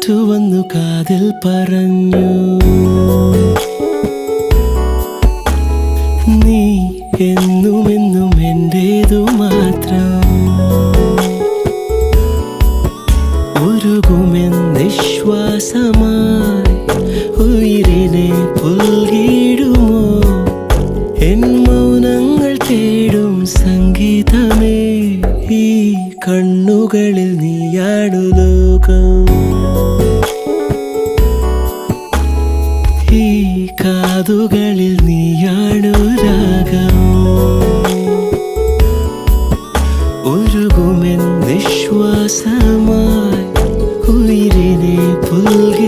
കാറ്റു വന്നു കാതിൽ പറഞ്ഞു, നീ എന്നുമെന്നും എന്റേതു മാത്രം. ഉരുകുമെന്നിശ്വാസമായി ഉയിരിനെ പുൽകിടുമോ, എൻ മൗനങ്ങൾ തേടും സംഗീതമേ. ഈ കണ്ണുകളിൽ നീയാണു ലോകം, ഈ കാതുകളിൽ നീയാണു രാഗം. ഉരുകുമെന്നിശ്വാസമായി ഉയിരിനെ പുൽകി